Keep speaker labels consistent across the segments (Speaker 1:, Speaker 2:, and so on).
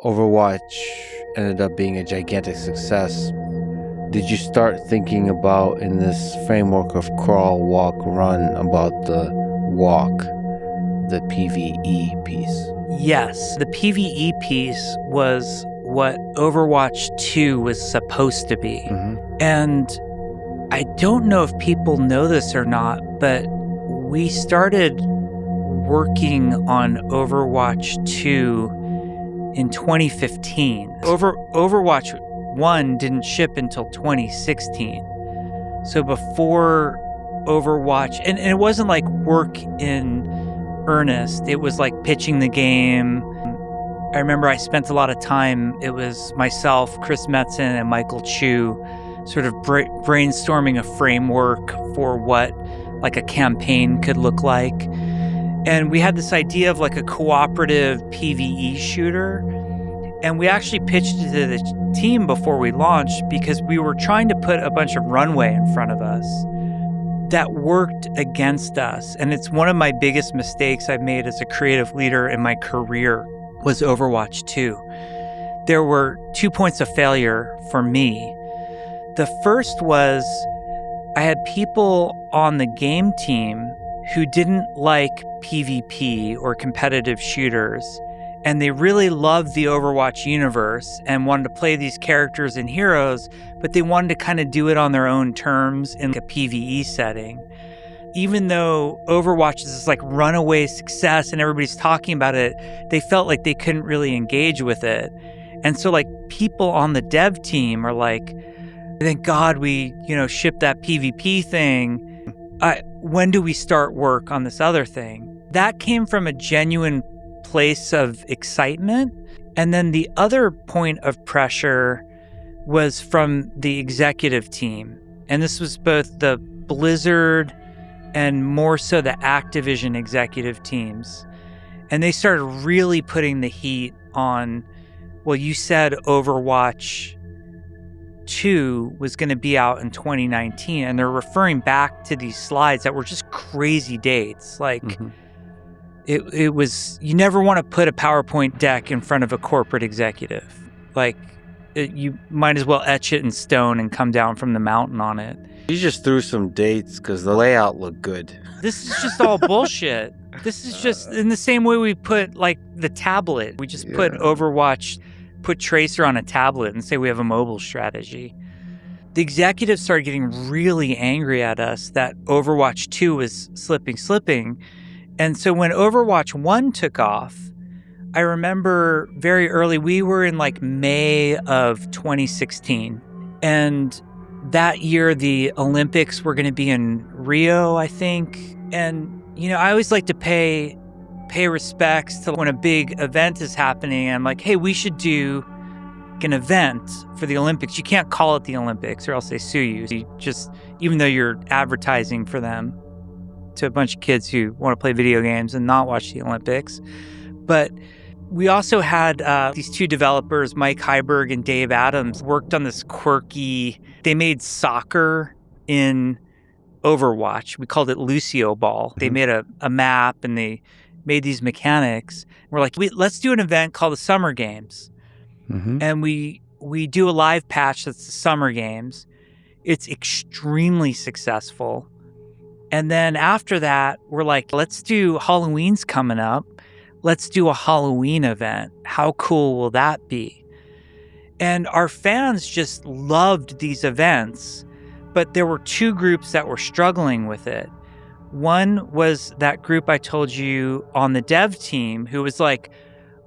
Speaker 1: Overwatch ended up being a gigantic success. Did you start thinking about, in this framework of crawl, walk, run, about the walk, the PvE piece?
Speaker 2: Yes, the PvE piece was what Overwatch 2 was supposed to be. And I don't know if people know this or not, but we started working on Overwatch 2 in 2015. Overwatch 1 didn't ship until 2016. So before Overwatch, and it wasn't like work in earnest, it was like pitching the game. I remember I spent a lot of time, it was myself, Chris Metzen, and Michael Chu sort of brainstorming a framework for what like a campaign could look like. And we had this idea of like a cooperative PvE shooter. And we actually pitched it to the team before we launched because we were trying to put a bunch of runway in front of us that worked against us. And it's one of my biggest mistakes I've made as a creative leader in my career was Overwatch 2. There were 2 points of failure for me. The first was I had people on the game team who didn't like PvP or competitive shooters, and they really loved the Overwatch universe and wanted to play these characters and heroes, but they wanted to kind of do it on their own terms in a PvE setting. Even though Overwatch is this like runaway success and everybody's talking about it, they felt like they couldn't really engage with it. And so like people on the dev team are like, thank God we, shipped that PvP thing. When do we start work on this other thing? That came from a genuine place of excitement. And then the other point of pressure was from the executive team. And this was both the Blizzard and more so the Activision executive teams. And they started really putting the heat on, well, you said Overwatch 2 was going to be out in 2019. And they're referring back to these slides that were just crazy dates. Like, it was, you never want to put a PowerPoint deck in front of a corporate executive. Like, you might as well etch it in stone and come down from the mountain on it.
Speaker 1: You just threw some dates because the layout looked good.
Speaker 2: This is just all bullshit. This is just in the same way we put like the tablet. We just put Overwatch, put Tracer on a tablet and say we have a mobile strategy. The executives started getting really angry at us that Overwatch 2 was slipping. And so when Overwatch 1 took off, I remember very early, we were in like May of 2016. And that year, the Olympics were going to be in Rio, I think. And, I always like to pay respects to when a big event is happening. I'm like, hey, we should do an event for the Olympics. You can't call it the Olympics or else they sue you. Even though you're advertising for them to a bunch of kids who want to play video games and not watch the Olympics. But we also had these two developers, Mike Heiberg and Dave Adams, worked on this quirky, they made soccer in Overwatch. We called it Lucio Ball. They made a map and they made these mechanics. We're like, let's do an event called the Summer Games. And we do a live patch that's the Summer Games. It's extremely successful. And then after that, we're like, let's do Halloween's coming up. Let's do a Halloween event. How cool will that be? And our fans just loved these events, but there were two groups that were struggling with it. One was that group I told you on the dev team who was like,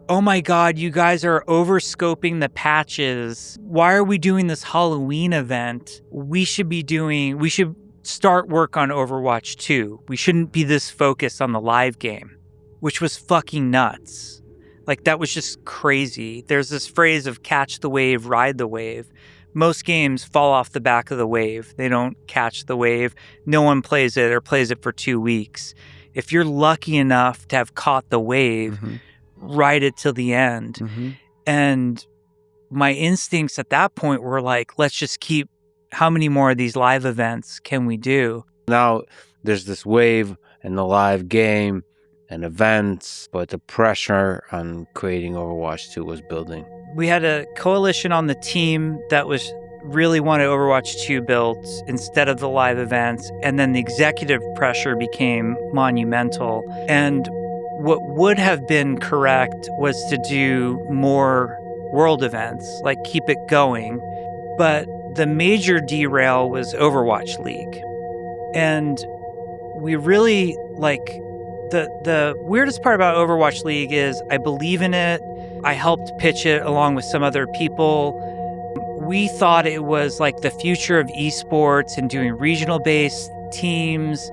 Speaker 2: oh my God, you guys are overscoping the patches. Why are we doing this Halloween event? We should start work on Overwatch 2. We shouldn't be this focused on the live game. Which was fucking nuts. Like, that was just crazy. There's this phrase of catch the wave, ride the wave. Most games fall off the back of the wave. They don't catch the wave. No one plays it or plays it for 2 weeks. If you're lucky enough to have caught the wave, ride it till the end. And my instincts at that point were like, let's just keep, how many more of these live events can we do?
Speaker 1: Now there's this wave in the live game. and events, but the pressure on creating Overwatch 2 was building.
Speaker 2: We had a coalition on the team that really wanted Overwatch 2 built instead of the live events, and then the executive pressure became monumental. And what would have been correct was to do more world events, like keep it going. But the major derail was Overwatch League. And we really the weirdest part about Overwatch League is I believe in it. I helped pitch it along with some other people. We thought it was like the future of esports and doing regional-based teams,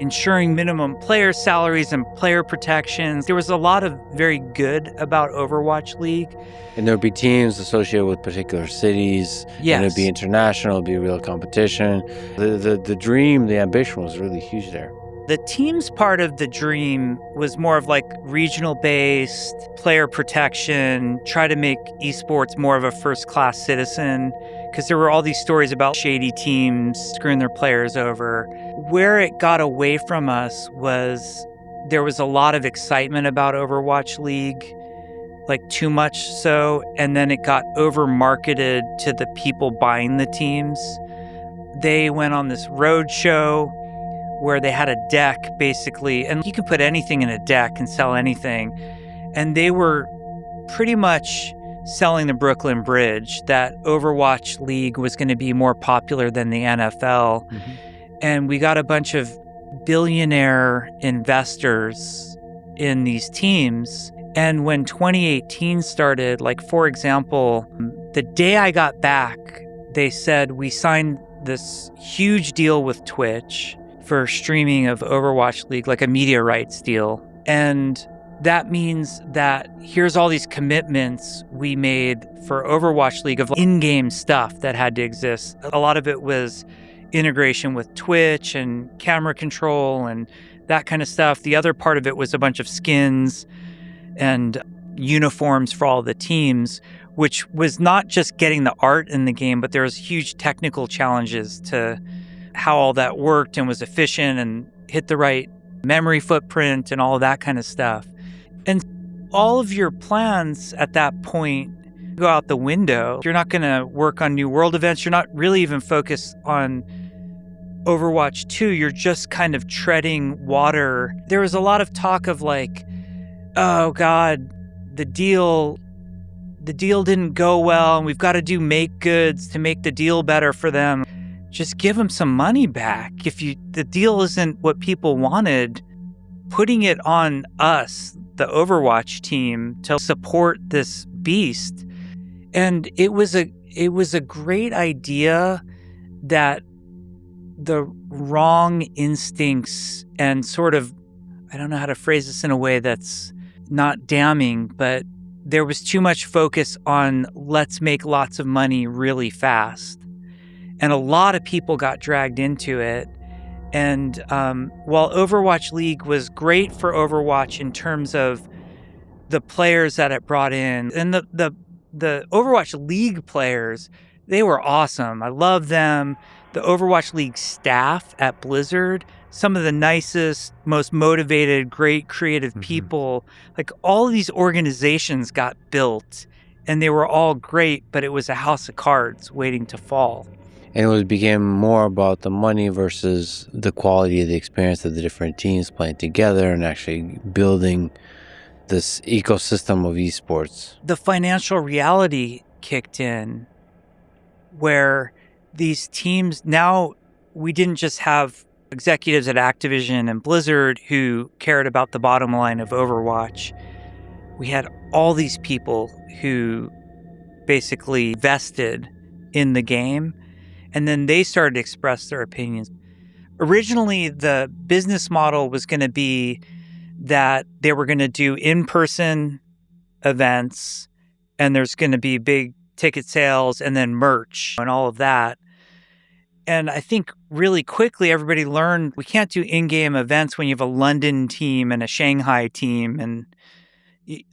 Speaker 2: ensuring minimum player salaries and player protections. There was a lot of very good about Overwatch League.
Speaker 1: And there would be teams associated with particular cities.
Speaker 2: Yes.
Speaker 1: And it would be international, it would be real competition. The dream, the ambition was really huge there.
Speaker 2: The teams part of the dream was more of like regional-based, player protection, try to make esports more of a first-class citizen, because there were all these stories about shady teams screwing their players over. Where it got away from us was there was a lot of excitement about Overwatch League, like too much so, and then it got over-marketed to the people buying the teams. They went on this road show where they had a deck, basically, and you can put anything in a deck and sell anything. And they were pretty much selling the Brooklyn Bridge, that Overwatch League was going to be more popular than the NFL. Mm-hmm. And we got a bunch of billionaire investors in these teams. And when 2018 started, like, for example, the day I got back, they said we signed this huge deal with Twitch for streaming of Overwatch League, like a media rights deal. And that means that here's all these commitments we made for Overwatch League of in-game stuff that had to exist. A lot of it was integration with Twitch and camera control and that kind of stuff. The other part of it was a bunch of skins and uniforms for all the teams, which was not just getting the art in the game, but there was huge technical challenges to how all that worked and was efficient and hit the right memory footprint and all of that kind of stuff. And all of your plans at that point go out the window. You're not going to work on new world events. You're not really even focused on Overwatch 2. You're just kind of treading water. There was a lot of talk of like, oh God, the deal didn't go well and we've got to do make goods to make the deal better for them. Just give them some money back. If the deal isn't what people wanted, putting it on us, the Overwatch team, to support this beast. And it was a great idea that the wrong instincts and sort of, I don't know how to phrase this in a way that's not damning, but there was too much focus on let's make lots of money really fast. And a lot of people got dragged into it. And while Overwatch League was great for Overwatch in terms of the players that it brought in, and the Overwatch League players, they were awesome. I love them. The Overwatch League staff at Blizzard, some of the nicest, most motivated, great creative people. Like all of these organizations got built and they were all great, but it was a house of cards waiting to fall.
Speaker 1: And it became more about the money versus the quality of the experience of the different teams playing together and actually building this ecosystem of esports.
Speaker 2: The financial reality kicked in where these teams, now we didn't just have executives at Activision and Blizzard who cared about the bottom line of Overwatch. We had all these people who basically vested in the game. And then they started to express their opinions. Originally, the business model was going to be that they were going to do in-person events, and there's going to be big ticket sales and then merch and all of that. And I think really quickly everybody learned we can't do in-game events when you have a London team and a Shanghai team. And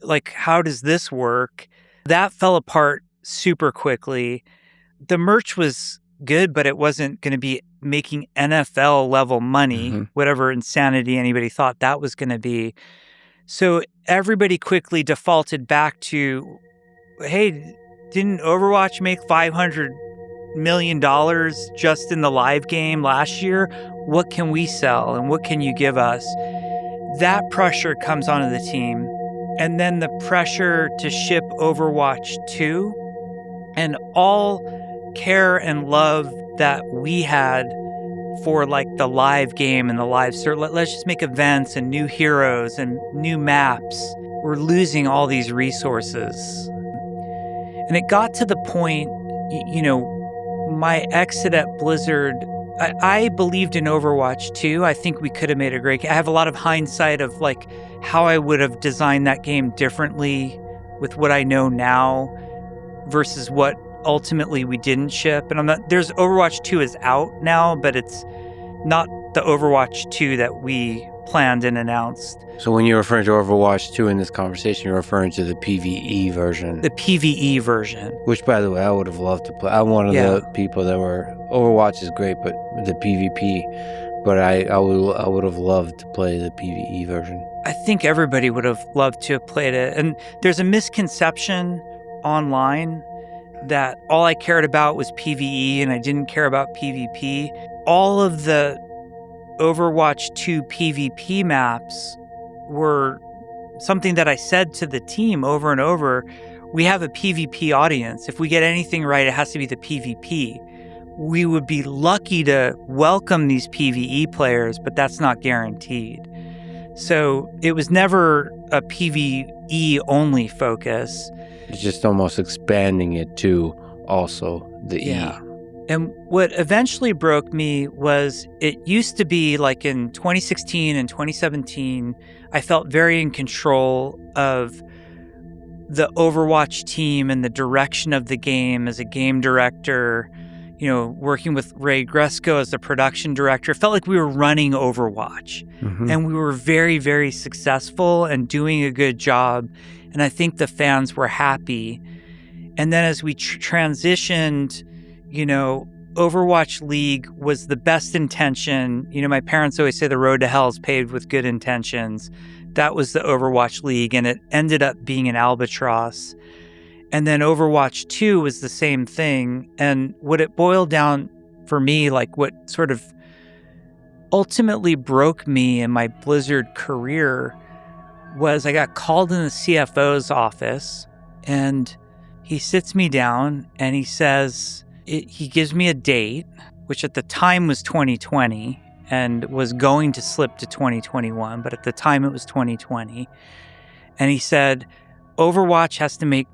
Speaker 2: like, how does this work? That fell apart super quickly. The merch was good, but it wasn't going to be making NFL level money, whatever insanity anybody thought that was going to be. So everybody quickly defaulted back to, hey, didn't Overwatch make $500 million just in the live game last year? What can we sell and what can you give us? That pressure comes onto the team. And then the pressure to ship Overwatch 2 and all care and love that we had for like the live game and the live let's just make events and new heroes and new maps. We're losing all these resources. And it got to the point, my exit at Blizzard, I believed in Overwatch 2. I think we could have made a great game. I have a lot of hindsight of like how I would have designed that game differently with what I know now versus what ultimately we didn't ship. And there's Overwatch 2 is out now, but it's not the Overwatch 2 that we planned and announced.
Speaker 1: So when you're referring to Overwatch 2 in this conversation, you're referring to the PvE version.
Speaker 2: The PvE version.
Speaker 1: Which, by the way, I would have loved to play. I'm one of the people that were... Overwatch is great, but the PvP... But I would have loved to play the PvE version.
Speaker 2: I think everybody would have loved to have played it. And there's a misconception online that all I cared about was PvE and I didn't care about PvP. All of the Overwatch 2 PvP maps were something that I said to the team over and over. We have a PvP audience. If we get anything right, it has to be the PvP. We would be lucky to welcome these PvE players, but that's not guaranteed. So it was never a PvE only focus.
Speaker 1: It's just almost expanding it to also the E.
Speaker 2: And what eventually broke me was it used to be like in 2016 and 2017, I felt very in control of the Overwatch team and the direction of the game as a game director, working with Ray Gresco as the production director. It felt like we were running Overwatch. Mm-hmm. And we were very, very successful and doing a good job. And I think the fans were happy. And then as we transitioned, Overwatch League was the best intention. My parents always say the road to hell is paved with good intentions. That was the Overwatch League, and it ended up being an albatross. And then Overwatch 2 was the same thing. And what it boiled down for me, like what sort of ultimately broke me in my Blizzard career was I got called in the CFO's office, and he sits me down and he says, he gives me a date, which at the time was 2020 and was going to slip to 2021, but at the time it was 2020. And he said, Overwatch has to make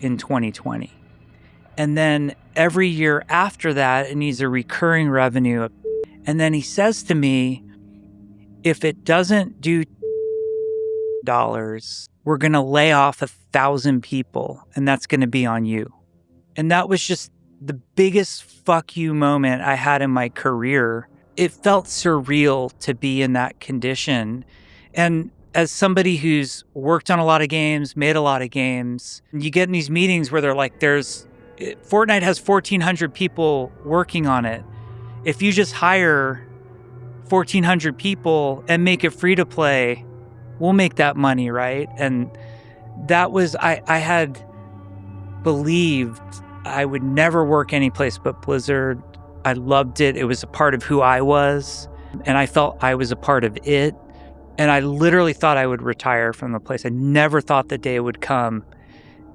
Speaker 2: in 2020. And then every year after that, it needs a recurring revenue. And then he says to me, if it doesn't do dollars, we're going to lay off 1,000 people, and that's going to be on you. And that was just the biggest fuck you moment I had in my career. It felt surreal to be in that condition. And as somebody who's worked on a lot of games, made a lot of games, you get in these meetings where they're like, Fortnite has 1,400 people working on it. If you just hire 1,400 people and make it free to play, we'll make that money, right? And that was, I had believed I would never work anyplace but Blizzard. I loved it. It was a part of who I was, and I felt I was a part of it. And I literally thought I would retire from the place. I never thought the day would come.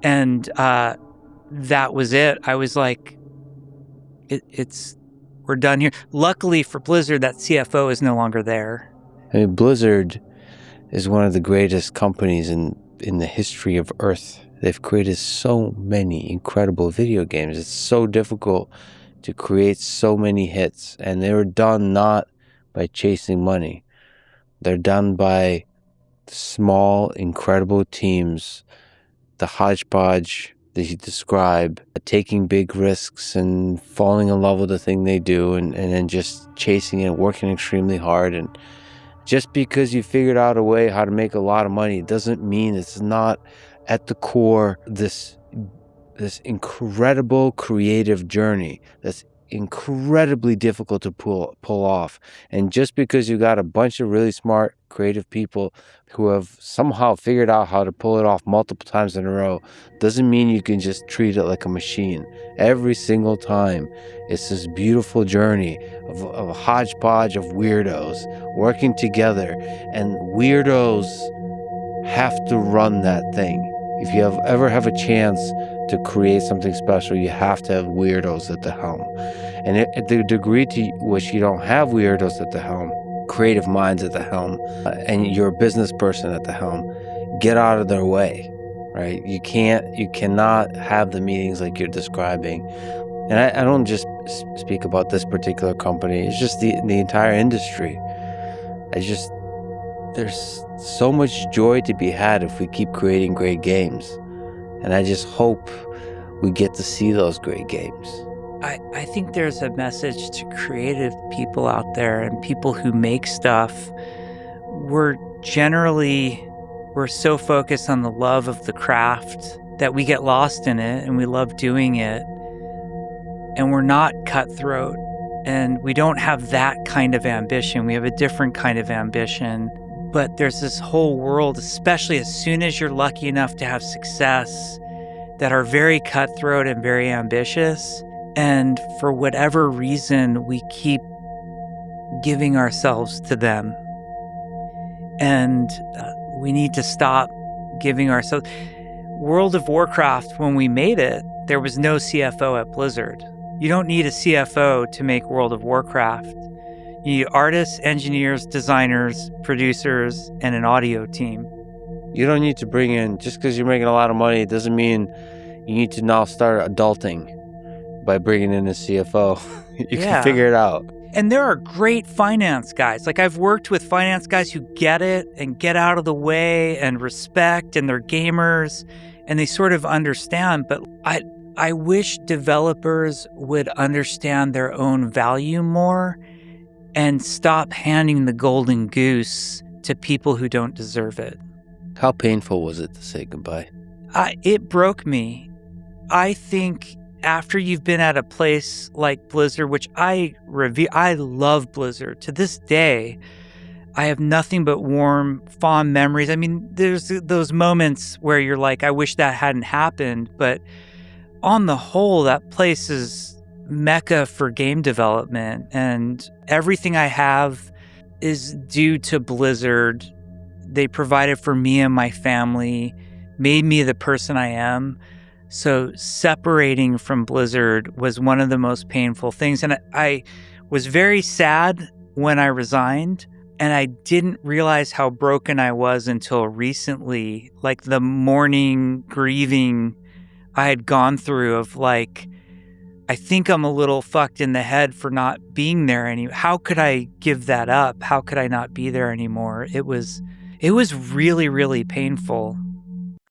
Speaker 2: And that was it. I was like, we're done here. Luckily for Blizzard, that CFO is no longer there.
Speaker 1: I mean, Blizzard is one of the greatest companies in the history of Earth. They've created so many incredible video games. It's so difficult to create so many hits. And they were done not by chasing money. They're done by small, incredible teams, the hodgepodge that you describe, taking big risks and falling in love with the thing they do, and then just chasing it, working extremely hard. And just because you figured out a way how to make a lot of money doesn't mean it's not at the core this incredible creative journey that's incredibly difficult to pull off. And just because you got a bunch of really smart, creative people who have somehow figured out how to pull it off multiple times in a row doesn't mean you can just treat it like a machine. Every single time, it's this beautiful journey of a hodgepodge of weirdos working together, and weirdos have to run that thing. If you ever have a chance to create something special, you have to have weirdos at the helm. And at the degree to which you don't have weirdos at the helm, creative minds at the helm, and you're a business person at the helm, get out of their way, right? You cannot have the meetings like you're describing. And I don't just speak about this particular company. It's just the entire industry. There's so much joy to be had if we keep creating great games. And I just hope we get to see those great games.
Speaker 2: I think there's a message to creative people out there and people who make stuff. We're so focused on the love of the craft that we get lost in it and we love doing it. And we're not cutthroat and we don't have that kind of ambition. We have a different kind of ambition. But there's this whole world, especially as soon as you're lucky enough to have success, that are very cutthroat and very ambitious. And for whatever reason, we keep giving ourselves to them. And we need to stop giving ourselves. World of Warcraft, when we made it, there was no CFO at Blizzard. You don't need a CFO to make World of Warcraft. You need artists, engineers, designers, producers, and an audio team.
Speaker 1: You don't need to bring in, just because you're making a lot of money, it doesn't mean you need to now start adulting by bringing in a CFO. You can figure it out.
Speaker 2: And there are great finance guys. Like, I've worked with finance guys who get it and get out of the way and respect, and they're gamers and they sort of understand. But I wish developers would understand their own value more and stop handing the golden goose to people who don't deserve it.
Speaker 1: How painful was it to say goodbye?
Speaker 2: It broke me. I think after you've been at a place like Blizzard, which I love Blizzard. To this day, I have nothing but warm, fond memories. I mean, there's those moments where you're like, I wish that hadn't happened. But on the whole, that place is mecca for game development. And everything I have is due to Blizzard. They provided for me and my family, made me the person I am. So separating from Blizzard was one of the most painful things. And I was very sad when I resigned, and I didn't realize how broken I was until recently. Like the morning grieving I had gone through of like, I think I'm a little fucked in the head for not being there anymore. How could I give that up? How could I not be there anymore? It was really, really painful.